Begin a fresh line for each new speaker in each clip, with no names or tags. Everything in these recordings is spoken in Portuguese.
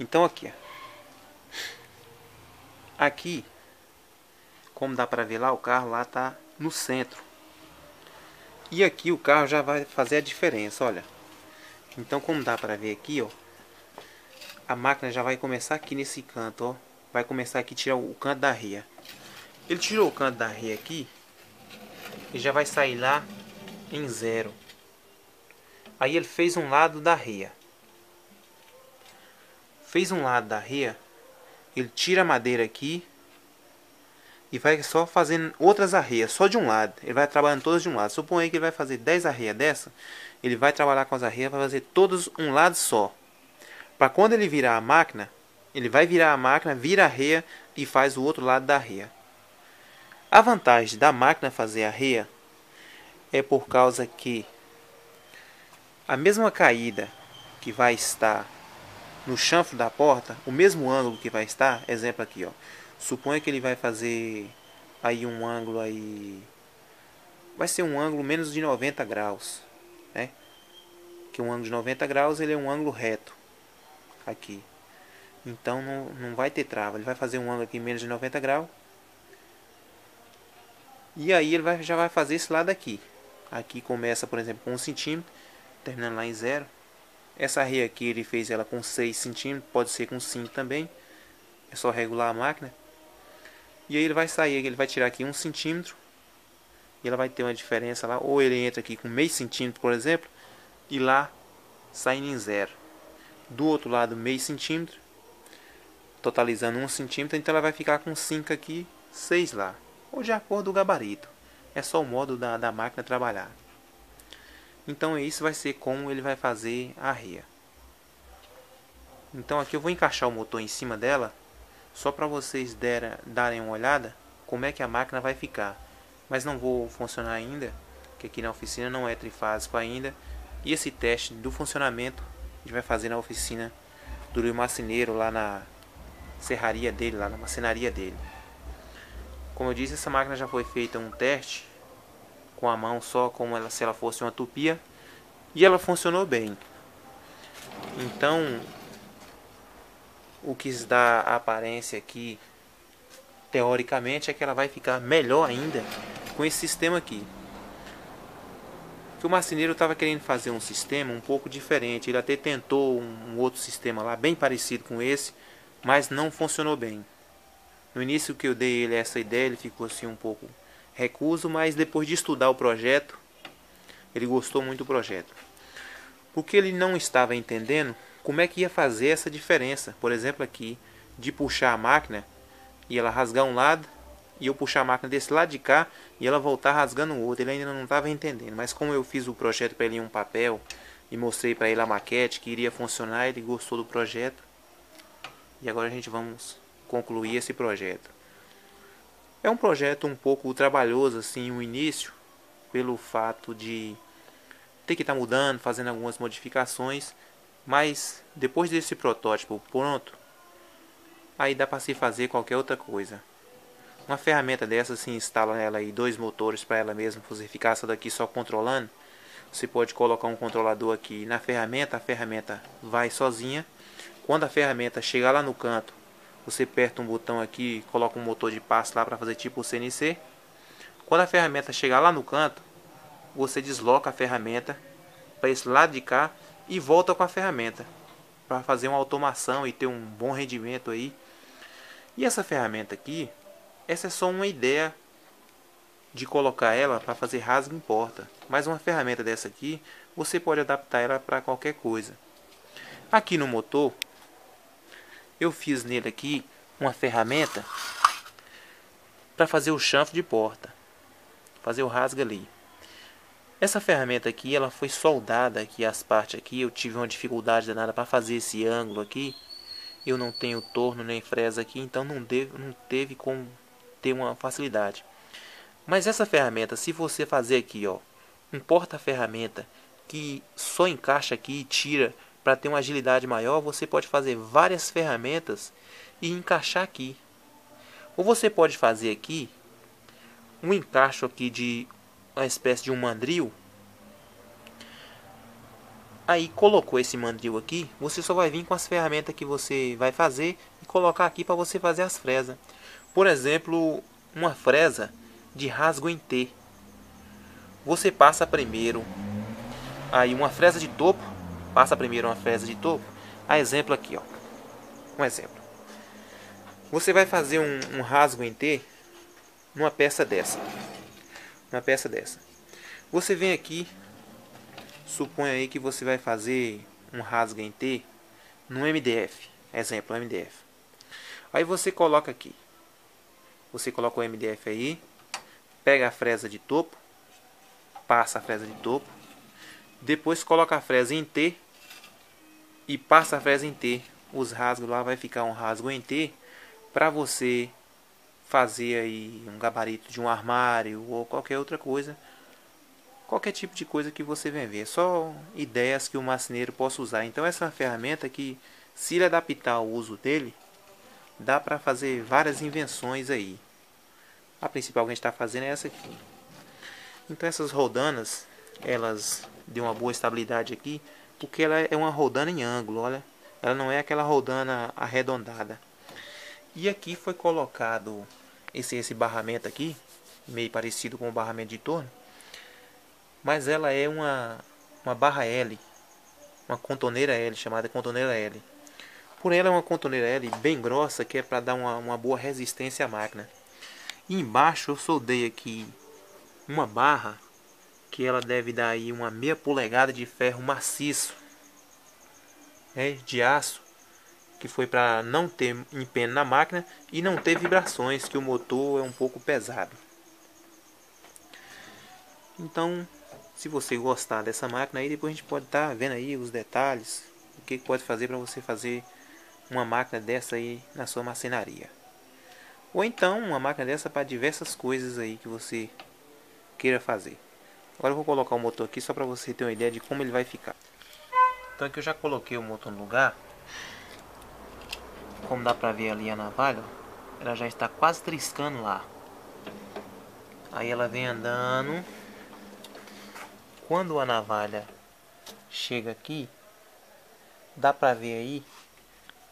Então aqui, ó. Aqui, como dá pra ver lá, o carro lá tá no centro. E aqui o carro já vai fazer a diferença, olha. Então como dá pra ver aqui, ó, a máquina já vai começar aqui nesse canto, ó. Vai começar aqui a tirar o canto da rêa. Ele tirou o canto da rêa aqui e já vai sair lá em zero. Aí ele fez um lado da rêa. Fez um lado da rêa, ele tira a madeira aqui e vai só fazendo outras arreias, só de um lado. Ele vai trabalhando todas de um lado. Suponha que ele vai fazer 10 arreias dessa, ele vai trabalhar com as arreias para fazer todos um lado só. Para quando ele virar a máquina, ele vai virar a máquina, vira a reia e faz o outro lado da reia. A vantagem da máquina fazer a reia é por causa que a mesma caída que vai estar no chanfro da porta, o mesmo ângulo que vai estar, exemplo aqui, ó. Suponha que ele vai fazer aí um ângulo aí, vai ser um ângulo menos de 90 graus, né? Que um ângulo de 90 graus ele é um ângulo reto aqui. Então não vai ter trava. Ele vai fazer um ângulo aqui menos de 90 graus. E aí ele já vai fazer esse lado aqui. Aqui começa, por exemplo, com 1 centímetro, terminando lá em 0. Essa reia aqui ele fez ela com 6 centímetros, pode ser com 5 também. É só regular a máquina. E aí ele vai sair, ele vai tirar aqui 1 centímetro. E ela vai ter uma diferença lá. Ou ele entra aqui com meio centímetro, por exemplo. E lá saindo em 0. Do outro lado meio centímetro. Totalizando 1 centímetro. Então ela vai ficar com 5 aqui, 6 lá. Ou de acordo com o gabarito. É só o modo da máquina trabalhar. Então isso vai ser como ele vai fazer a reia. Então aqui eu vou encaixar o motor em cima dela, só para vocês darem uma olhada como é que a máquina vai ficar. Mas não vou funcionar ainda, que aqui na oficina não é trifásico ainda. E esse teste do funcionamento a gente vai fazer na oficina do marceneiro, lá na serraria dele, lá na marcenaria dele. Como eu disse, essa máquina já foi feita um teste com a mão só, como se ela fosse uma tupia, e ela funcionou bem. Então, o que dá a aparência aqui, teoricamente, é que ela vai ficar melhor ainda com esse sistema aqui. Que o marceneiro estava querendo fazer um sistema um pouco diferente. Ele até tentou um outro sistema lá, bem parecido com esse, mas não funcionou bem. No início que eu dei ele essa ideia, ele ficou assim um pouco recuso, mas depois de estudar o projeto, ele gostou muito do projeto. Porque ele não estava entendendo como é que ia fazer essa diferença. Por exemplo aqui, de puxar a máquina e ela rasgar um lado, e eu puxar a máquina desse lado de cá e ela voltar rasgando o outro. Ele ainda não estava entendendo. Mas como eu fiz o projeto para ele em um papel e mostrei para ele a maquete que iria funcionar, ele gostou do projeto. E agora a gente vamos concluir esse projeto. É um projeto um pouco trabalhoso assim, o início, pelo fato de ter que estar mudando, fazendo algumas modificações, mas depois desse protótipo pronto, aí dá para se fazer qualquer outra coisa. Uma ferramenta dessa se instala nela aí 2 motores para ela mesma, você ficar essa daqui só controlando. Você pode colocar um controlador aqui na ferramenta, a ferramenta vai sozinha. Quando a ferramenta chegar lá no canto, você aperta um botão aqui, coloca um motor de passo lá para fazer tipo o CNC. Quando a ferramenta chegar lá no canto, você desloca a ferramenta para esse lado de cá e volta com a ferramenta para fazer uma automação e ter um bom rendimento aí. E essa ferramenta aqui, essa é só uma ideia de colocar ela para fazer rasga em porta, mas uma ferramenta dessa aqui você pode adaptar ela para qualquer coisa. Aqui no motor eu fiz nele aqui uma ferramenta para fazer o chanfro de porta, fazer o rasga ali. Essa ferramenta aqui, ela foi soldada aqui, as partes aqui, eu tive uma dificuldade danada para fazer esse ângulo aqui. Eu não tenho torno nem fresa aqui, então não teve como ter uma facilidade. Mas essa ferramenta, se você fazer aqui, ó, um porta-ferramenta que só encaixa aqui e tira para ter uma agilidade maior, você pode fazer várias ferramentas e encaixar aqui. Ou você pode fazer aqui um encaixe aqui de uma espécie de um mandril Aí colocou esse mandril aqui, você só vai vir com as ferramentas que você vai fazer e colocar aqui para você fazer as fresas. Por exemplo, uma fresa de rasgo em T. Você passa primeiro aí uma fresa de topo, passa primeiro uma fresa de topo. A exemplo aqui, ó. Um exemplo. Você vai fazer um rasgo em T numa peça dessa. Uma peça dessa. Você vem aqui, supõe aí que você vai fazer um rasgo em T no MDF. Exemplo, MDF. Aí você coloca aqui. Você coloca o MDF aí, pega a fresa de topo, passa a fresa de topo, depois coloca a fresa em T e passa a fresa em T. Os rasgos lá vai ficar um rasgo em T para você fazer aí um gabarito de um armário ou qualquer outra coisa, qualquer tipo de coisa que você vem ver. Só ideias que o marceneiro possa usar. Então essa é uma ferramenta que, se ele adaptar ao uso dele, dá para fazer várias invenções aí. A principal que a gente está fazendo é essa aqui. Então essas rodanas, elas dão uma boa estabilidade aqui, porque ela é uma rodana em ângulo, olha. Ela não é aquela rodana arredondada. E aqui foi colocado esse barramento aqui, meio parecido com o barramento de torno, mas ela é uma barra L, uma contorneira L, chamada contorneira L. Por ela é uma contorneira L bem grossa, que é para dar uma boa resistência à máquina. E embaixo eu soldei aqui uma barra, que ela deve dar aí uma meia polegada de ferro maciço, de aço, que foi para não ter empenho na máquina e não ter vibrações, que o motor é um pouco pesado. Então, se você gostar dessa máquina aí, depois a gente pode estar vendo aí os detalhes, o que pode fazer para você fazer uma máquina dessa aí na sua marcenaria. Ou então uma máquina dessa para diversas coisas aí que você queira fazer. Agora eu vou colocar o motor aqui só para você ter uma ideia de como ele vai ficar. Então aqui eu já coloquei o motor no lugar. Como dá pra ver ali a navalha, ela já está quase triscando lá. Aí ela vem andando. Quando a navalha chega aqui, dá pra ver aí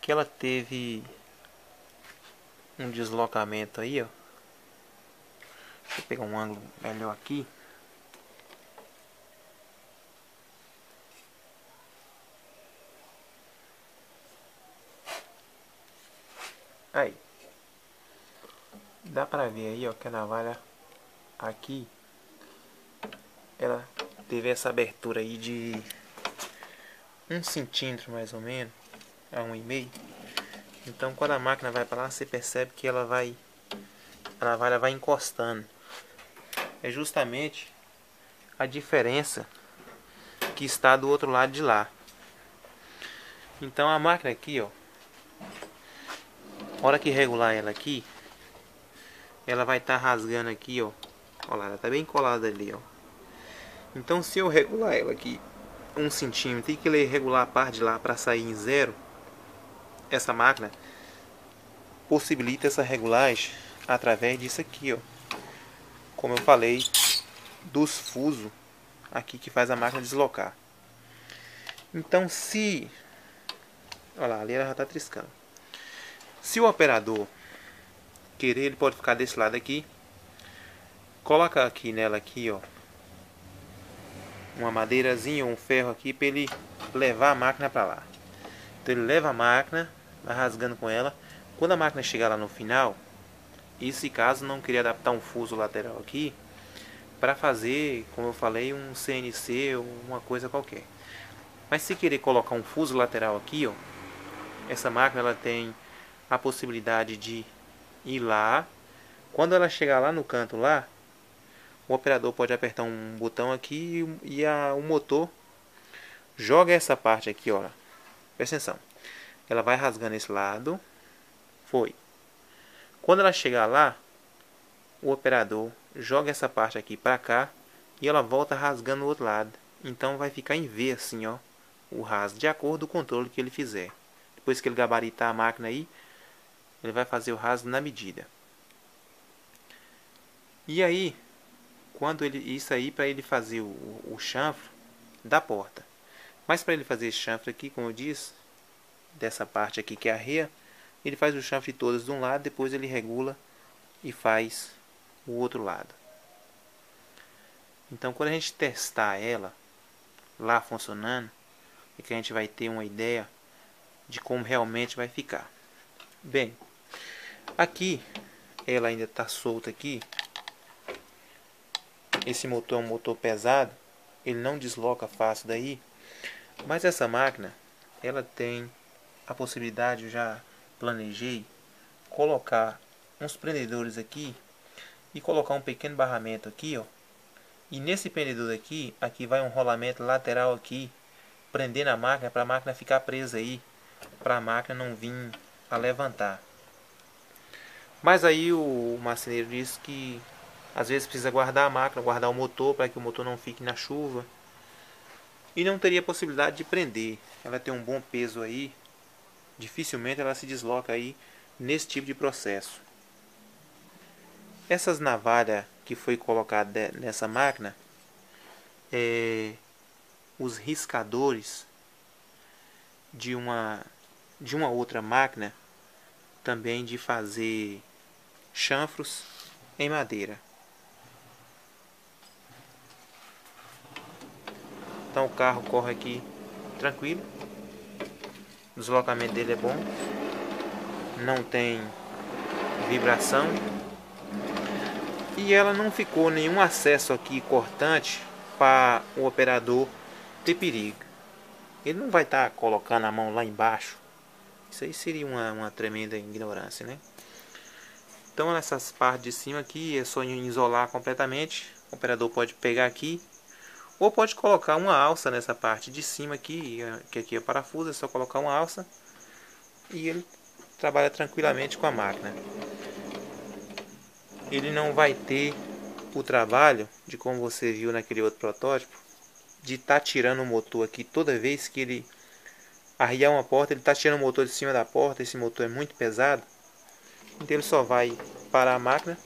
que ela teve um deslocamento aí, ó. Deixa eu pegar um ângulo melhor aqui. Aí. Dá pra ver aí, ó, que a navalha aqui, ela teve essa abertura aí de 1 centímetro mais ou menos, a 1,5. Então quando a máquina vai para lá, você percebe que a navalha vai encostando. É justamente a diferença que está do outro lado de lá. Então a máquina aqui, ó, a hora que regular ela aqui, ela vai estar rasgando aqui, ó. Olha lá, ela tá bem colada ali, ó. Então se eu regular ela aqui 1 centímetro e que ele regular a parte de lá para sair em 0, essa máquina possibilita essa regulagem através disso aqui, ó. Como eu falei, dos fusos aqui que faz a máquina deslocar. Então se... olha lá, ali ela já está triscando. Se o operador querer, ele pode ficar desse lado aqui. Coloca aqui nela aqui, ó, uma madeirazinha, um ferro aqui para ele levar a máquina para lá. Então ele leva a máquina, vai rasgando com ela. Quando a máquina chegar lá no final, e se caso não querer adaptar um fuso lateral aqui, para fazer, como eu falei, um CNC ou uma coisa qualquer. Mas se querer colocar um fuso lateral aqui, ó, essa máquina ela tem a possibilidade de ir lá. Quando ela chegar lá no canto lá, o operador pode apertar um botão aqui e o motor joga essa parte aqui, ó. Presta atenção. Ela vai rasgando esse lado. Foi. Quando ela chegar lá, o operador joga essa parte aqui para cá e ela volta rasgando o outro lado. Então vai ficar em V assim, ó, o rasgo, de acordo com o controle que ele fizer. Depois que ele gabaritar a máquina aí, ele vai fazer o rasgo na medida. E aí, quando ele, isso aí para ele fazer o chanfro da porta. Mas para ele fazer esse chanfre aqui, como eu disse, dessa parte aqui que é a reia, ele faz o chanfre todas de um lado, depois ele regula e faz o outro lado. Então quando a gente testar ela lá funcionando, é que a gente vai ter uma ideia de como realmente vai ficar. Bem, aqui ela ainda está solta aqui. Esse motor é um motor pesado, ele não desloca fácil daí, mas essa máquina ela tem a possibilidade, eu já planejei colocar uns prendedores aqui e colocar um pequeno barramento aqui, ó. E nesse prendedor aqui vai um rolamento lateral aqui, prendendo a máquina para a máquina ficar presa aí, para a máquina não vir a levantar. Mas aí o marceneiro disse que às vezes precisa guardar a máquina, guardar o motor para que o motor não fique na chuva. E não teria possibilidade de prender. Ela tem um bom peso aí, dificilmente ela se desloca aí nesse tipo de processo. Essas navalhas que foi colocada nessa máquina, os riscadores de uma outra máquina também de fazer chanfros em madeira. Então o carro corre aqui tranquilo, o deslocamento dele é bom, não tem vibração e ela não ficou nenhum acesso aqui cortante para o operador ter perigo. Ele não vai estar colocando a mão lá embaixo. Isso aí seria uma tremenda ignorância, né? Então nessas partes de cima aqui é só isolar completamente. O operador pode pegar aqui ou pode colocar uma alça nessa parte de cima aqui, que aqui é parafuso, é só colocar uma alça e ele trabalha tranquilamente com a máquina. Ele não vai ter o trabalho de, como você viu naquele outro protótipo, de estar tirando o motor aqui toda vez que ele arriar uma porta, ele está tirando o motor de cima da porta. Esse motor é muito pesado, então ele só vai parar a máquina.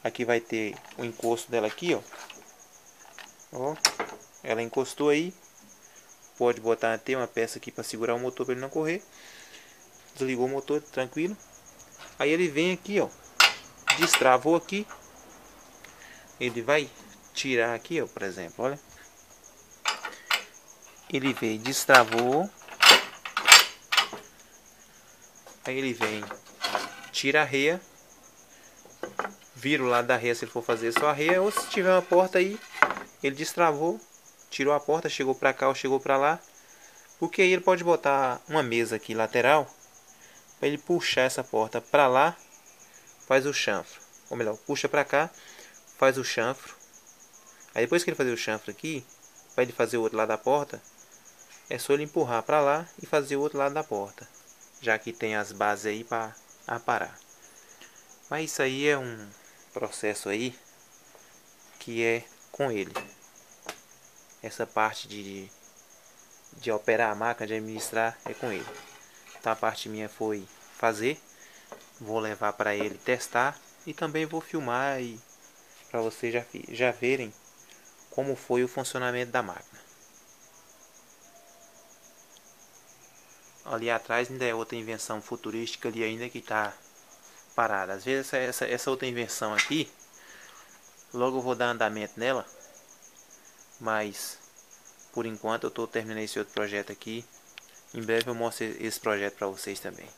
Aqui vai ter o encosto dela aqui, ó, ela encostou aí, pode botar até uma peça aqui para segurar o motor para ele não correr. Desligou o motor, tranquilo. Aí ele vem aqui, ó, destravou aqui, ele vai tirar aqui, ó, por exemplo, olha, ele veio, destravou, aí ele vem, tira a reia, vira o lado da reia se ele for fazer só a reia, ou se tiver uma porta aí, ele destravou, tirou a porta, chegou para cá ou chegou para lá, porque aí ele pode botar uma mesa aqui lateral para ele puxar essa porta para lá, faz o chanfro, ou melhor, puxa para cá, faz o chanfro. Aí depois que ele fazer o chanfro aqui, para ele fazer o outro lado da porta, é só ele empurrar para lá e fazer o outro lado da porta, já que tem as bases aí para aparar. Mas isso aí é um processo aí que é com ele. Essa parte de operar a máquina, de administrar, é com ele. Então a parte minha foi fazer, vou levar para ele testar e também vou filmar e para vocês já verem como foi o funcionamento da máquina. Ali atrás ainda é outra invenção futurística ali ainda que está parada. Às vezes essa outra invenção aqui, logo eu vou dar andamento nela, mas por enquanto eu estou terminando esse outro projeto aqui. Em breve eu mostro esse projeto para vocês também.